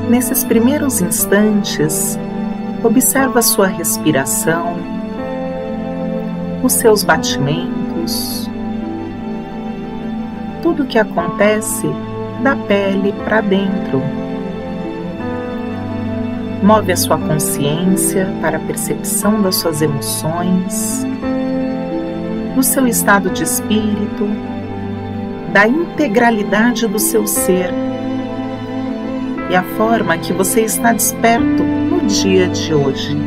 Nesses primeiros instantes, observa a sua respiração, os seus batimentos, tudo o que acontece da pele para dentro. Move a sua consciência para a percepção das suas emoções, do seu estado de espírito, da integralidade do seu ser e a forma que você está desperto no dia de hoje.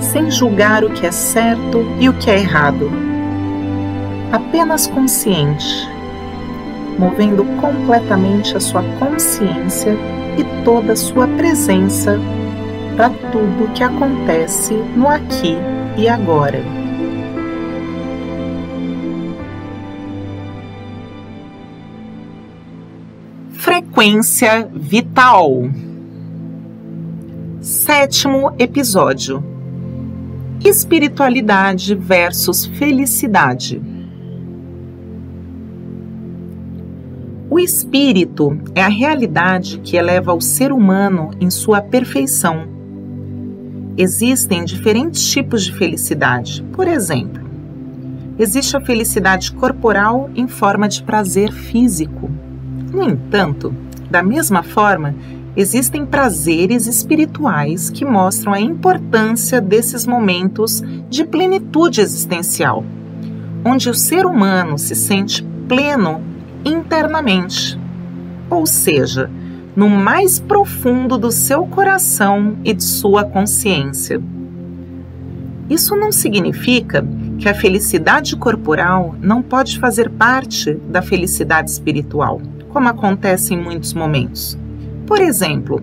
Sem julgar o que é certo e o que é errado, apenas consciente, movendo completamente a sua consciência e toda a sua presença para tudo que acontece no aqui e agora. Frequência vital. 7º episódio. Espiritualidade versus felicidade. O espírito é a realidade que eleva o ser humano em sua perfeição. Existem diferentes tipos de felicidade. Por exemplo, existe a felicidade corporal em forma de prazer físico. No entanto, da mesma forma, existem prazeres espirituais que mostram a importância desses momentos de plenitude existencial, onde o ser humano se sente pleno internamente, ou seja, no mais profundo do seu coração e de sua consciência. Isso não significa que a felicidade corporal não pode fazer parte da felicidade espiritual, como acontece em muitos momentos. Por exemplo,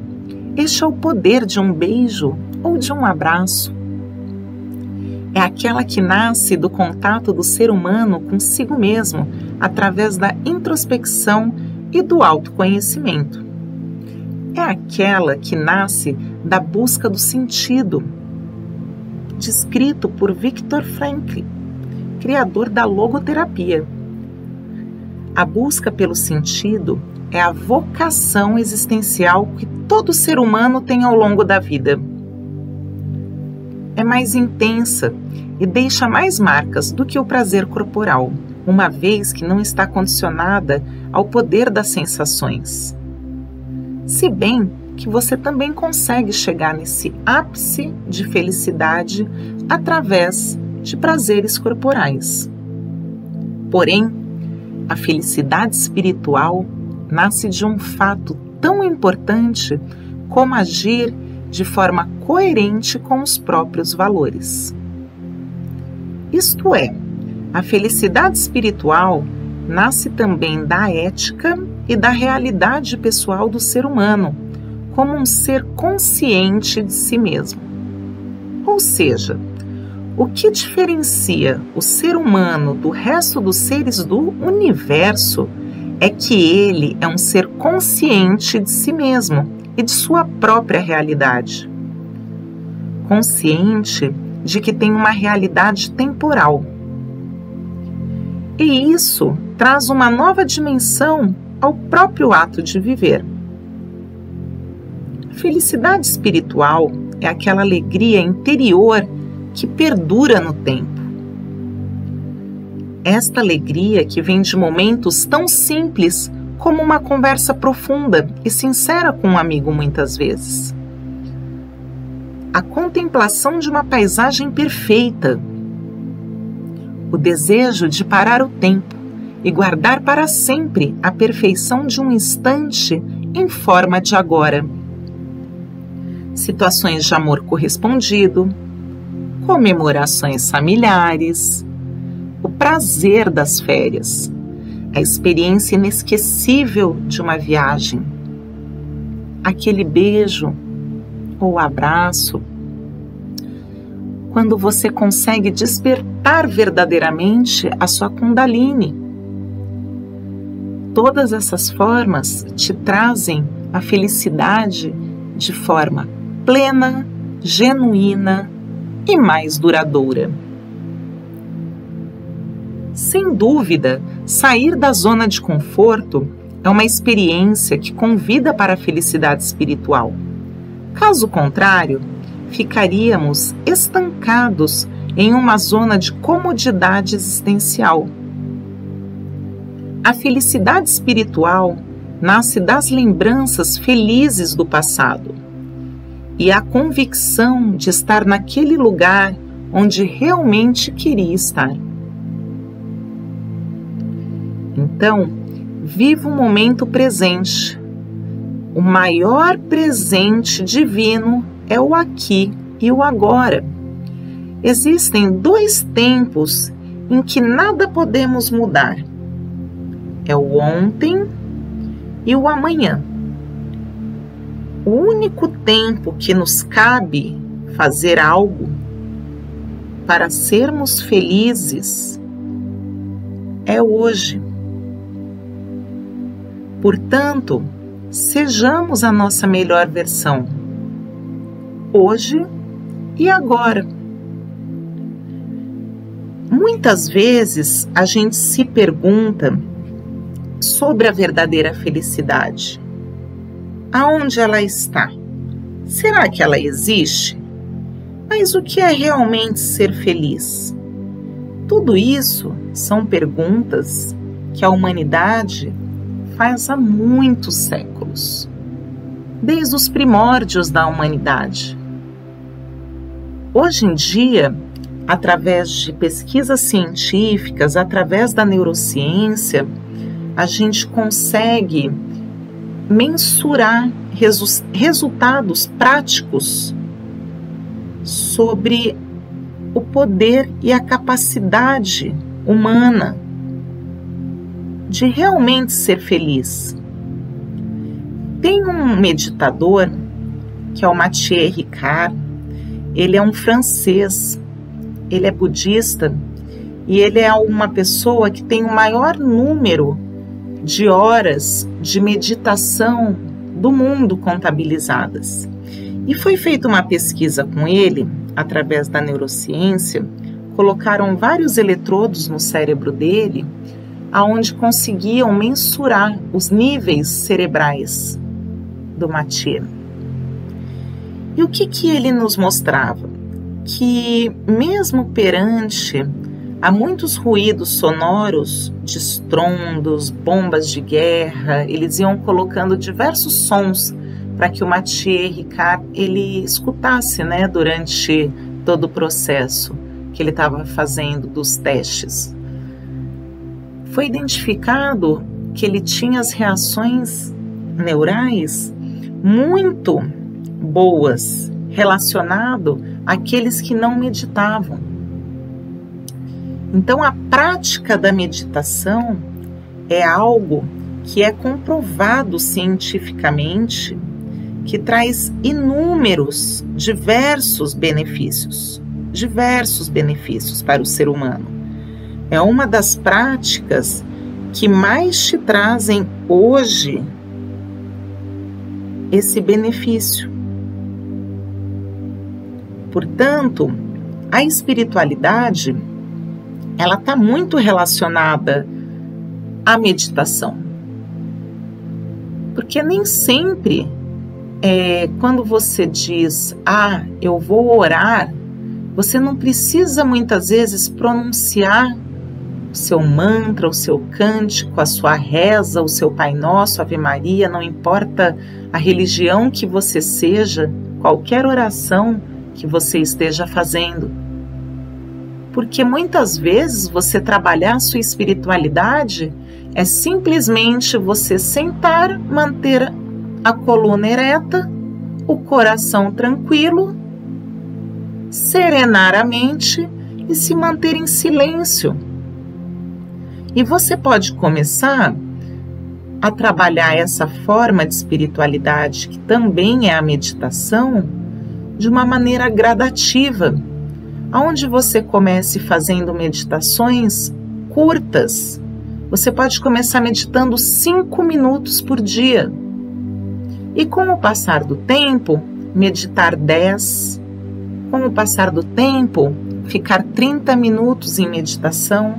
este é o poder de um beijo ou de um abraço. É aquela que nasce do contato do ser humano consigo mesmo, através da introspecção e do autoconhecimento. É aquela que nasce da busca do sentido, descrito por Viktor Frankl, criador da logoterapia. A busca pelo sentido é a vocação existencial que todo ser humano tem ao longo da vida. É mais intensa e deixa mais marcas do que o prazer corporal, uma vez que não está condicionada ao poder das sensações. Se bem que você também consegue chegar nesse ápice de felicidade através de prazeres corporais. Porém, a felicidade espiritual nasce de um fato tão importante como agir de forma coerente com os próprios valores. Isto é, a felicidade espiritual nasce também da ética e da realidade pessoal do ser humano, como um ser consciente de si mesmo. Ou seja, o que diferencia o ser humano do resto dos seres do universo é que ele é um ser consciente de si mesmo e de sua própria realidade. Consciente de que tem uma realidade temporal. E isso traz uma nova dimensão ao próprio ato de viver. A felicidade espiritual é aquela alegria interior que perdura no tempo. Esta alegria que vem de momentos tão simples como uma conversa profunda e sincera com um amigo muitas vezes. A contemplação de uma paisagem perfeita. O desejo de parar o tempo e guardar para sempre a perfeição de um instante em forma de agora. Situações de amor correspondido, comemorações familiares, o prazer das férias, a experiência inesquecível de uma viagem, aquele beijo ou abraço, quando você consegue despertar verdadeiramente a sua Kundalini. Todas essas formas te trazem a felicidade de forma plena, genuína e mais duradoura. Sem dúvida, sair da zona de conforto é uma experiência que convida para a felicidade espiritual. Caso contrário, ficaríamos estancados em uma zona de comodidade existencial. A felicidade espiritual nasce das lembranças felizes do passado e a convicção de estar naquele lugar onde realmente queria estar. Então, viva o momento presente. O maior presente divino é o aqui e o agora. Existem 2 tempos em que nada podemos mudar. É o ontem e o amanhã. O único tempo que nos cabe fazer algo para sermos felizes é hoje. Portanto, sejamos a nossa melhor versão, hoje e agora. Muitas vezes a gente se pergunta sobre a verdadeira felicidade. Aonde ela está? Será que ela existe? Mas o que é realmente ser feliz? Tudo isso são perguntas que a humanidade faz há muitos séculos, desde os primórdios da humanidade. Hoje em dia, através de pesquisas científicas, através da neurociência, a gente consegue mensurar resultados práticos sobre o poder e a capacidade humana de realmente ser feliz. Tem um meditador, que é o Matthieu Ricard. Ele é um francês, ele é budista e ele é uma pessoa que tem o maior número de horas de meditação do mundo contabilizadas. E foi feita uma pesquisa com ele, através da neurociência, colocaram vários eletrodos no cérebro dele, aonde conseguiam mensurar os níveis cerebrais do Matthieu. E o que ele nos mostrava? Que mesmo perante a muitos ruídos sonoros, de estrondos, bombas de guerra, eles iam colocando diversos sons para que o Matthieu Ricard ele escutasse, né, durante todo o processo que ele estava fazendo dos testes. Foi identificado que ele tinha as reações neurais muito boas relacionado àqueles que não meditavam. Então, a prática da meditação é algo que é comprovado cientificamente, que traz inúmeros, diversos benefícios para o ser humano. É uma das práticas que mais te trazem hoje esse benefício. Portanto, a espiritualidade, ela está muito relacionada à meditação. Porque nem sempre, quando você diz, eu vou orar, você não precisa muitas vezes pronunciar o seu mantra, o seu cântico, a sua reza, o seu Pai Nosso, Ave Maria, não importa a religião que você seja, qualquer oração que você esteja fazendo. Porque muitas vezes você trabalhar a sua espiritualidade é simplesmente você sentar, manter a coluna ereta, o coração tranquilo, serenar a mente e se manter em silêncio. E você pode começar a trabalhar essa forma de espiritualidade, que também é a meditação, de uma maneira gradativa, onde você comece fazendo meditações curtas. Você pode começar meditando 5 minutos por dia. E com o passar do tempo, meditar 10. Com o passar do tempo, ficar 30 minutos em meditação.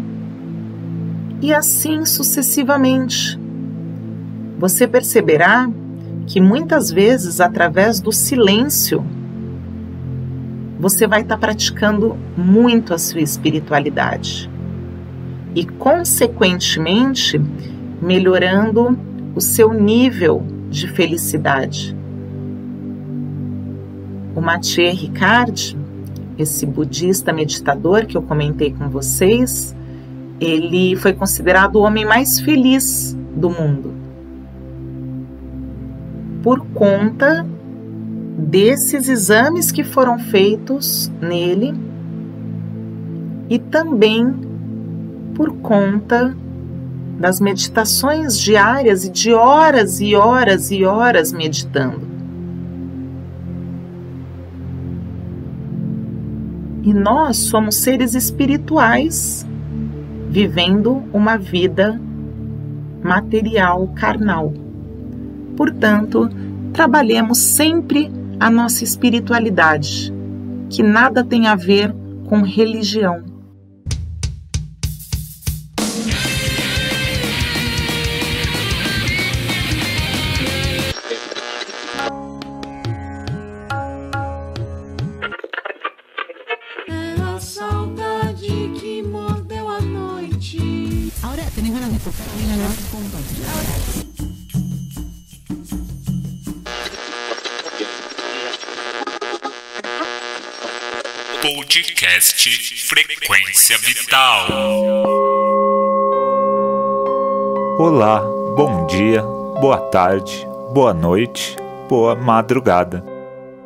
E assim sucessivamente. você perceberá que muitas vezes, através do silêncio, você vai estar praticando muito a sua espiritualidade e, consequentemente, melhorando o seu nível de felicidade. O Matthieu Ricard, esse budista meditador que eu comentei com vocês, ele foi considerado o homem mais feliz do mundo por conta desses exames que foram feitos nele e também por conta das meditações diárias e de horas e horas e horas meditando. E nós somos seres espirituais vivendo uma vida material, carnal. Portanto, trabalhemos sempre a nossa espiritualidade, que nada tem a ver com religião. Podcast Frequência Vital. Olá, bom dia, boa tarde, boa noite, boa madrugada.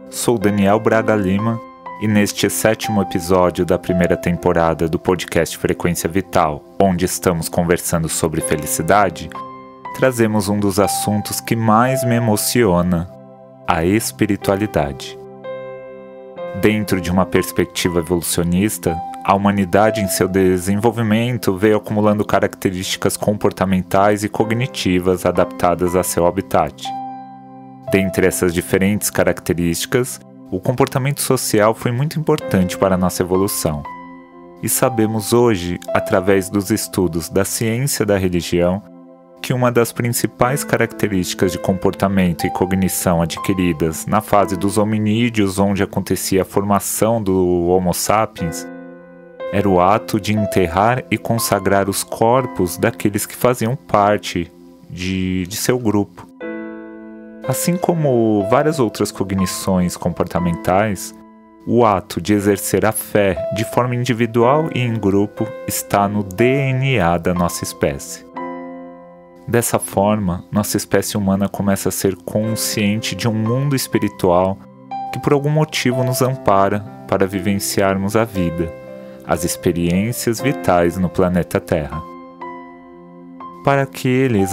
Sou Daniel Braga Lima e neste 7º episódio da primeira temporada do podcast Frequência Vital, onde estamos conversando sobre felicidade, trazemos um dos assuntos que mais me emociona, a espiritualidade. Dentro de uma perspectiva evolucionista, a humanidade em seu desenvolvimento veio acumulando características comportamentais e cognitivas adaptadas a seu habitat. Dentre essas diferentes características, o comportamento social foi muito importante para a nossa evolução. E sabemos hoje, através dos estudos da ciência da religião, que uma das principais características de comportamento e cognição adquiridas na fase dos hominídeos, onde acontecia a formação do Homo sapiens, era o ato de enterrar e consagrar os corpos daqueles que faziam parte de seu grupo. Assim como várias outras cognições comportamentais, o ato de exercer a fé de forma individual e em grupo está no DNA da nossa espécie. Dessa forma, nossa espécie humana começa a ser consciente de um mundo espiritual que por algum motivo nos ampara para vivenciarmos a vida, as experiências vitais no planeta Terra. Para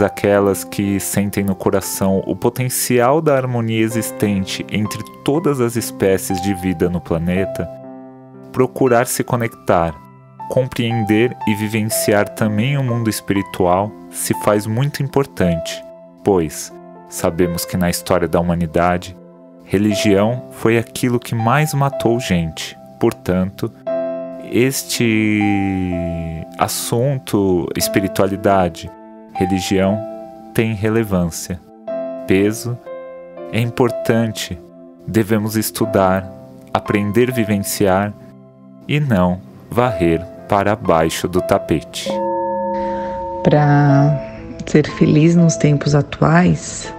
aquelas que sentem no coração o potencial da harmonia existente entre todas as espécies de vida no planeta, procurar se conectar, compreender e vivenciar também o mundo espiritual se faz muito importante, pois sabemos que na história da humanidade, religião foi aquilo que mais matou gente. Portanto, este assunto, espiritualidade, religião, tem relevância, peso, é importante, devemos estudar, aprender a vivenciar e não varrer para baixo do tapete. Para ser feliz nos tempos atuais,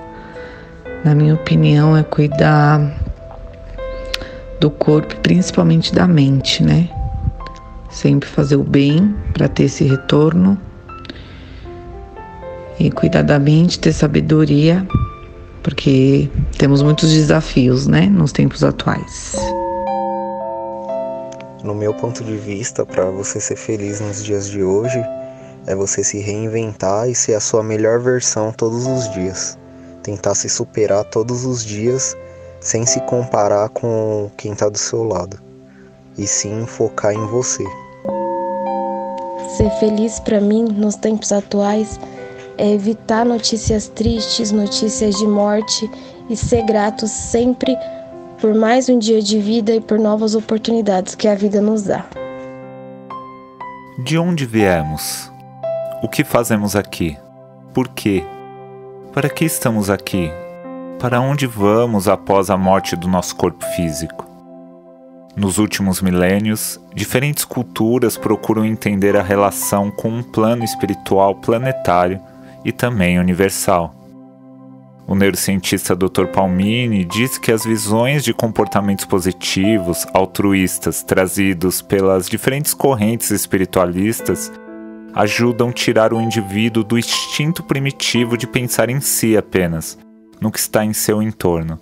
na minha opinião, é cuidar do corpo, principalmente da mente, né? Sempre fazer o bem para ter esse retorno e cuidar da mente, ter sabedoria, porque temos muitos desafios, né, nos tempos atuais. No meu ponto de vista, para você ser feliz nos dias de hoje, é você se reinventar e ser a sua melhor versão todos os dias. Tentar se superar todos os dias, sem se comparar com quem está do seu lado. E sim focar em você. Ser feliz para mim, nos tempos atuais, é evitar notícias tristes, notícias de morte e ser grato sempre por mais um dia de vida e por novas oportunidades que a vida nos dá. De onde viemos? O que fazemos aqui? Por quê? Para que estamos aqui? Para onde vamos após a morte do nosso corpo físico? Nos últimos milênios, diferentes culturas procuram entender a relação com um plano espiritual planetário e também universal. O neurocientista Dr. Palmini diz que as visões de comportamentos positivos, altruístas, trazidos pelas diferentes correntes espiritualistas ajudam a tirar o indivíduo do instinto primitivo de pensar em si apenas, no que está em seu entorno.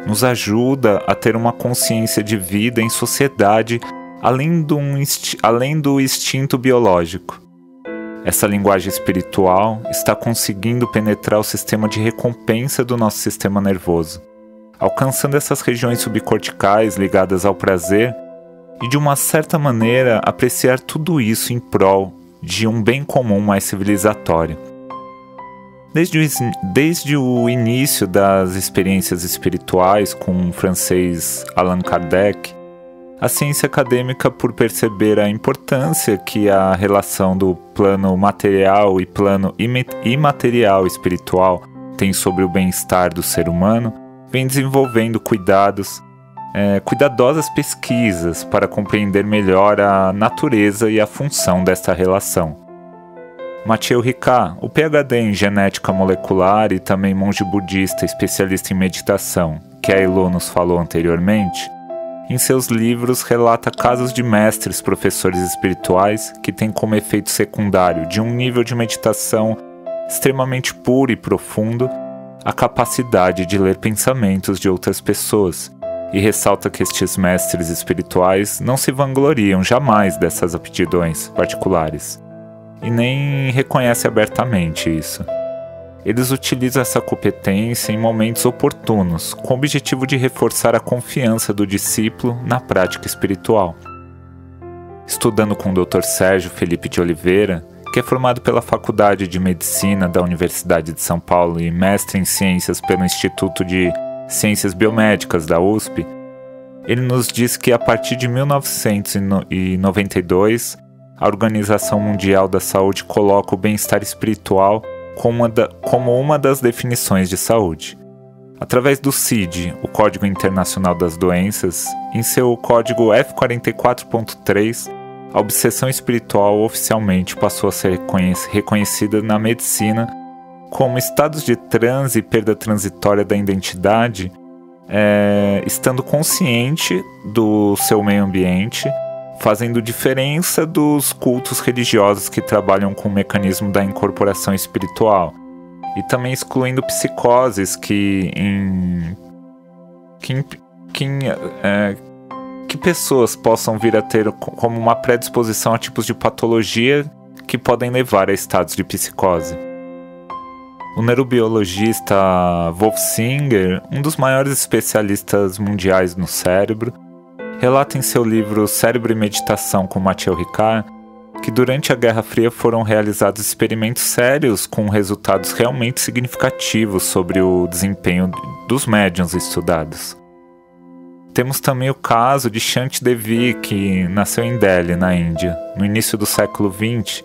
Nos ajuda a ter uma consciência de vida em sociedade além do instinto biológico. Essa linguagem espiritual está conseguindo penetrar o sistema de recompensa do nosso sistema nervoso, alcançando essas regiões subcorticais ligadas ao prazer e, de uma certa maneira, apreciar tudo isso em prol de um bem comum mais civilizatório. Desde o início das experiências espirituais com o francês Allan Kardec, a ciência acadêmica, por perceber a importância que a relação do plano material e plano imaterial espiritual tem sobre o bem-estar do ser humano, vem desenvolvendo cuidadosas pesquisas para compreender melhor a natureza e a função desta relação. Matthieu Ricard, o PhD em genética molecular e também monge budista especialista em meditação, que a Elo nos falou anteriormente, em seus livros relata casos de mestres professores espirituais que têm como efeito secundário de um nível de meditação extremamente puro e profundo a capacidade de ler pensamentos de outras pessoas, e ressalta que estes mestres espirituais não se vangloriam jamais dessas aptidões particulares e nem reconhece abertamente isso. Eles utilizam essa competência em momentos oportunos, com o objetivo de reforçar a confiança do discípulo na prática espiritual. Estudando com o Dr. Sérgio Felipe de Oliveira, que é formado pela Faculdade de Medicina da Universidade de São Paulo e mestre em Ciências pelo Instituto de Ciências Biomédicas da USP, ele nos diz que a partir de 1992, a Organização Mundial da Saúde coloca o bem-estar espiritual como uma das definições de saúde. Através do CID, o Código Internacional das Doenças, em seu código F44.3, a obsessão espiritual oficialmente passou a ser reconhecida na medicina como estados de transe e perda transitória da identidade, estando consciente do seu meio ambiente, fazendo diferença dos cultos religiosos que trabalham com o mecanismo da incorporação espiritual, e também excluindo psicoses que pessoas possam vir a ter como uma predisposição a tipos de patologia que podem levar a estados de psicose. O neurobiologista Wolf Singer, um dos maiores especialistas mundiais no cérebro, relata em seu livro Cérebro e Meditação com Matthieu Ricard que durante a Guerra Fria foram realizados experimentos sérios com resultados realmente significativos sobre o desempenho dos médiuns estudados. Temos também o caso de Shant Devi, que nasceu em Delhi, na Índia, no início do século XX,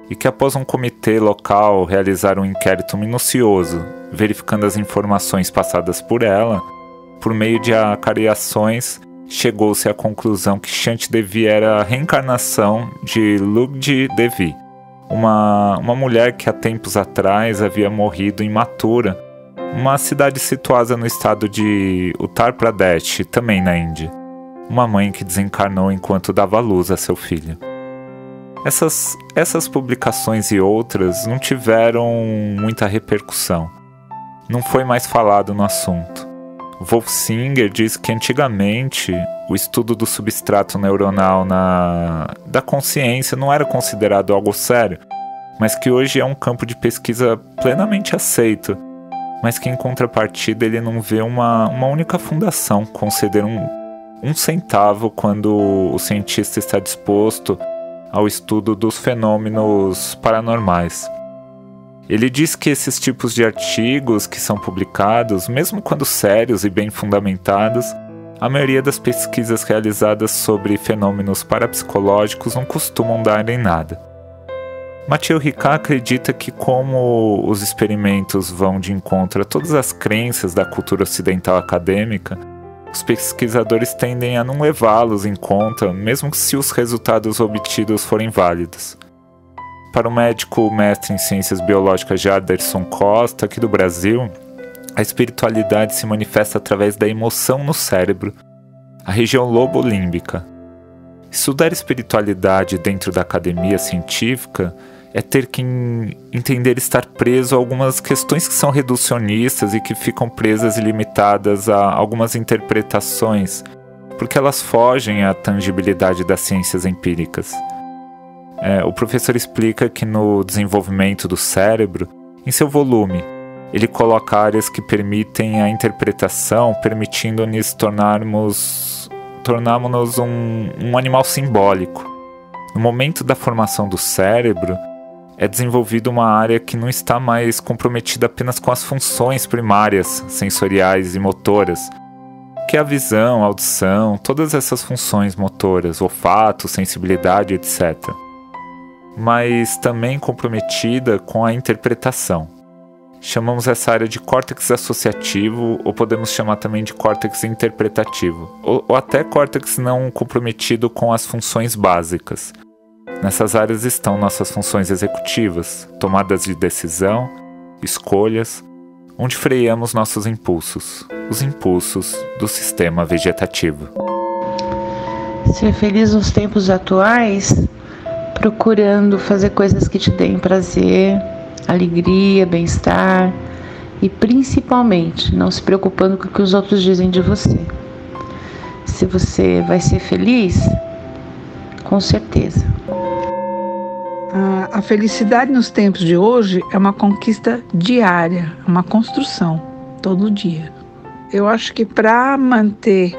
e que após um comitê local realizar um inquérito minucioso, verificando as informações passadas por ela, por meio de acariações, chegou-se à conclusão que Shant Devi era a reencarnação de Lugdi Devi, uma mulher que há tempos atrás havia morrido em Mathura, uma cidade situada no estado de Uttar Pradesh, também na Índia. Uma mãe que desencarnou enquanto dava luz a seu filho. Essas publicações e outras não tiveram muita repercussão. Não foi mais falado no assunto. Wolf Singer diz que antigamente o estudo do substrato neuronal da consciência não era considerado algo sério, mas que hoje é um campo de pesquisa plenamente aceito, mas que em contrapartida ele não vê uma única fundação conceder um centavo quando o cientista está disposto ao estudo dos fenômenos paranormais. Ele diz que esses tipos de artigos que são publicados, mesmo quando sérios e bem fundamentados, a maioria das pesquisas realizadas sobre fenômenos parapsicológicos não costumam dar em nada. Matthieu Ricard acredita que, como os experimentos vão de encontro a todas as crenças da cultura ocidental acadêmica, os pesquisadores tendem a não levá-los em conta, mesmo se os resultados obtidos forem válidos. Para o médico mestre em ciências biológicas Jaderson Costa, aqui do Brasil, a espiritualidade se manifesta através da emoção no cérebro, a região lobo-límbica. Estudar espiritualidade dentro da academia científica é ter que entender estar preso a algumas questões que são reducionistas e que ficam presas e limitadas a algumas interpretações, porque elas fogem à tangibilidade das ciências empíricas. O professor explica que no desenvolvimento do cérebro, em seu volume, ele coloca áreas que permitem a interpretação, permitindo-nos tornarmos um animal simbólico. No momento da formação do cérebro, é desenvolvida uma área que não está mais comprometida apenas com as funções primárias, sensoriais e motoras, que é a visão, a audição, todas essas funções motoras, olfato, sensibilidade, etc. Mas também comprometida com a interpretação. Chamamos essa área de córtex associativo, ou podemos chamar também de córtex interpretativo, ou até córtex não comprometido com as funções básicas. Nessas áreas estão nossas funções executivas, tomadas de decisão, escolhas, onde freamos nossos impulsos, os impulsos do sistema vegetativo. Ser feliz nos tempos atuais, procurando fazer coisas que te deem prazer, alegria, bem-estar e principalmente não se preocupando com o que os outros dizem de você. Se você vai ser feliz, com certeza. A felicidade nos tempos de hoje é uma conquista diária, uma construção, todo dia. Eu acho que para manter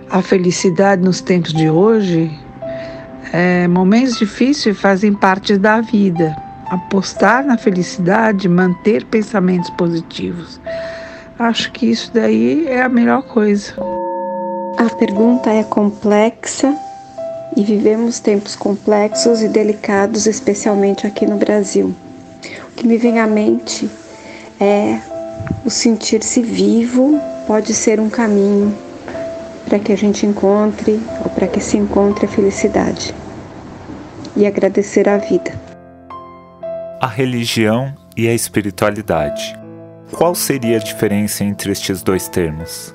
a felicidade nos tempos de hoje, momentos difíceis fazem parte da vida. Apostar na felicidade, manter pensamentos positivos. Acho que isso daí é a melhor coisa. A pergunta é complexa e vivemos tempos complexos e delicados, especialmente aqui no Brasil. O que me vem à mente é o sentir-se vivo pode ser um caminho para que a gente encontre ou para que se encontre a felicidade e agradecer a vida. A religião e a espiritualidade. Qual seria a diferença entre estes dois termos?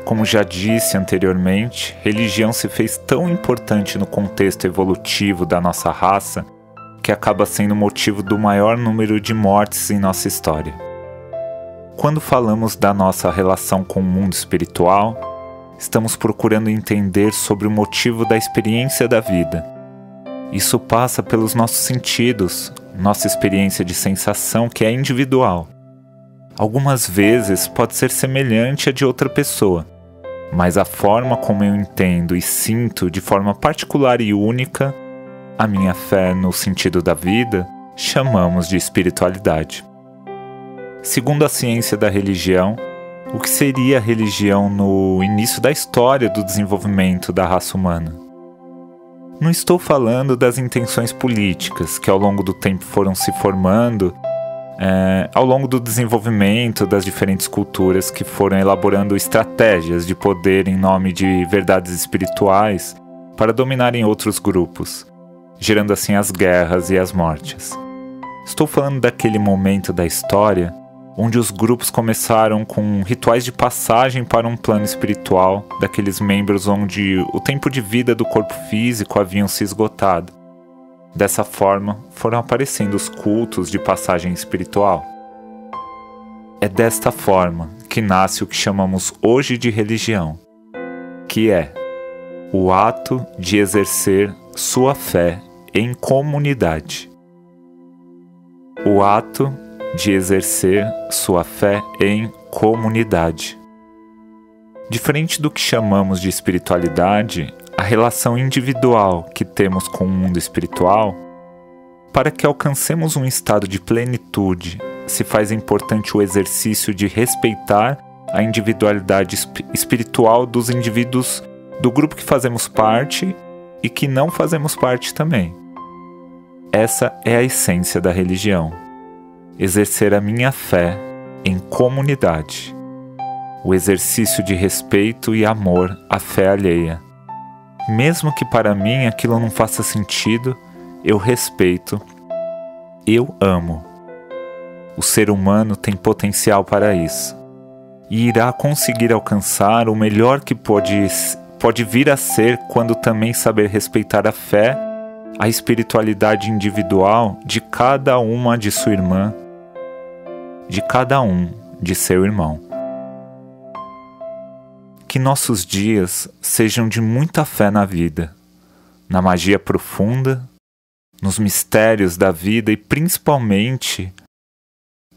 Como já disse anteriormente, religião se fez tão importante no contexto evolutivo da nossa raça que acaba sendo motivo do maior número de mortes em nossa história. Quando falamos da nossa relação com o mundo espiritual, estamos procurando entender sobre o motivo da experiência da vida. Isso passa pelos nossos sentidos, nossa experiência de sensação que é individual. Algumas vezes pode ser semelhante à de outra pessoa, mas a forma como eu entendo e sinto de forma particular e única a minha fé no sentido da vida, chamamos de espiritualidade. Segundo a ciência da religião, o que seria a religião no início da história do desenvolvimento da raça humana? Não estou falando das intenções políticas que ao longo do tempo foram se formando ao longo do desenvolvimento das diferentes culturas que foram elaborando estratégias de poder em nome de verdades espirituais para dominarem outros grupos, gerando assim as guerras e as mortes. Estou falando daquele momento da história onde os grupos começaram com rituais de passagem para um plano espiritual daqueles membros onde o tempo de vida do corpo físico haviam se esgotado. Dessa forma, foram aparecendo os cultos de passagem espiritual. É desta forma que nasce o que chamamos hoje de religião, que é o ato de exercer sua fé em comunidade. O ato de exercer sua fé em comunidade. Diferente do que chamamos de espiritualidade, a relação individual que temos com o mundo espiritual, para que alcancemos um estado de plenitude, se faz importante o exercício de respeitar a individualidade espiritual dos indivíduos do grupo que fazemos parte e que não fazemos parte também. essa é a essência da religião. Exercer a minha fé em comunidade. O exercício de respeito e amor à fé alheia. Mesmo que para mim aquilo não faça sentido, eu respeito, eu amo. O ser humano tem potencial para isso e irá conseguir alcançar o melhor que pode vir a ser quando também saber respeitar a fé, a espiritualidade individual de cada uma de sua irmã, de cada um de seu irmão. Que nossos dias sejam de muita fé na vida, na magia profunda, nos mistérios da vida e principalmente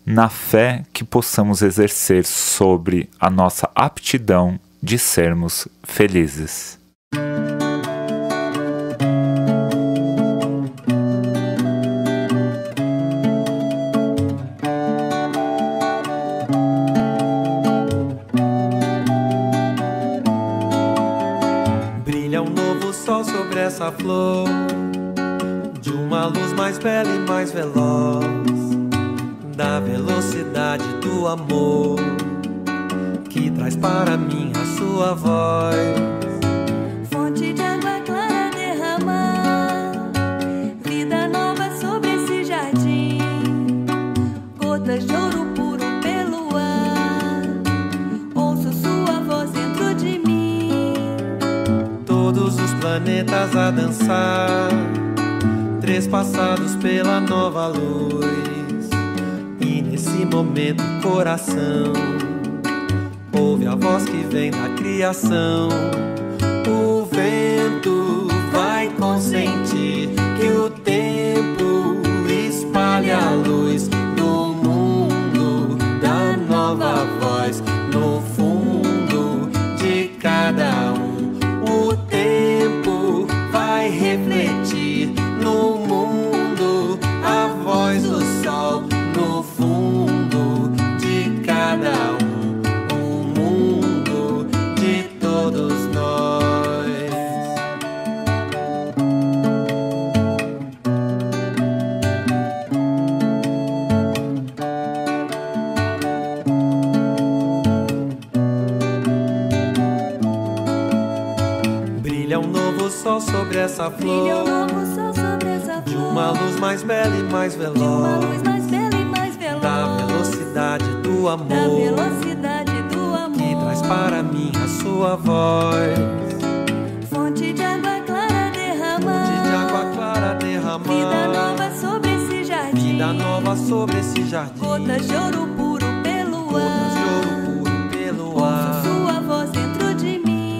na fé que possamos exercer sobre a nossa aptidão de sermos felizes. Brilha um novo sol sobre essa flor, de uma luz mais bela e mais veloz, da velocidade do amor, que traz para mim a sua voz. Fonte de água clara derramar, vida nova sobre esse jardim, gotas de ouro puro pelo ar, ouço sua voz dentro de mim. Todos os planetas a dançar, trespassados pela nova luz. E nesse momento o coração ouve a voz que vem da criação. O vento vai consentir que o tempo espalhe a luz no mundo da nova voz, no fundo de cada um. O tempo vai refletir no mundo a voz do sol, no fundo de cada um, o mundo de todos nós. Brilha um novo sol sobre essa flor, de uma luz mais bela e mais veloz, da velocidade do amor, que traz para mim a sua voz. Fonte de água clara derramar, vida nova sobre esse jardim, vida nova sobre esse jardim. Gotas de ouro puro pelo ar, ouço sua voz dentro de mim.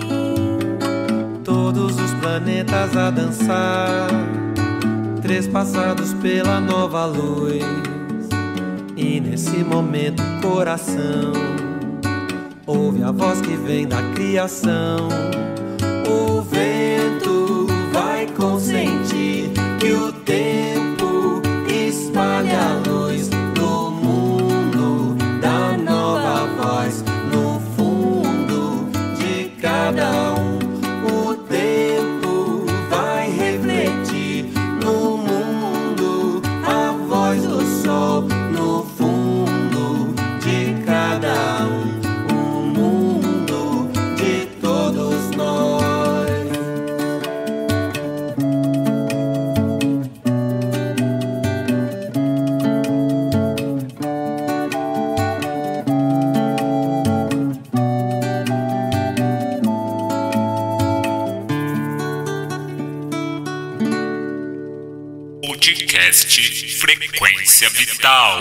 Todos os planetas a dançar, trespassados pela nova luz. E nesse momento o coração ouve a voz que vem da criação. O vento vai consentir que o tempo espalhe a luz no mundo da nova voz, no fundo de cada um. O tempo vai refletir no mundo a voz do sol, no fundo de cada um, o mundo de todos nós. Podcast Frequência Vital.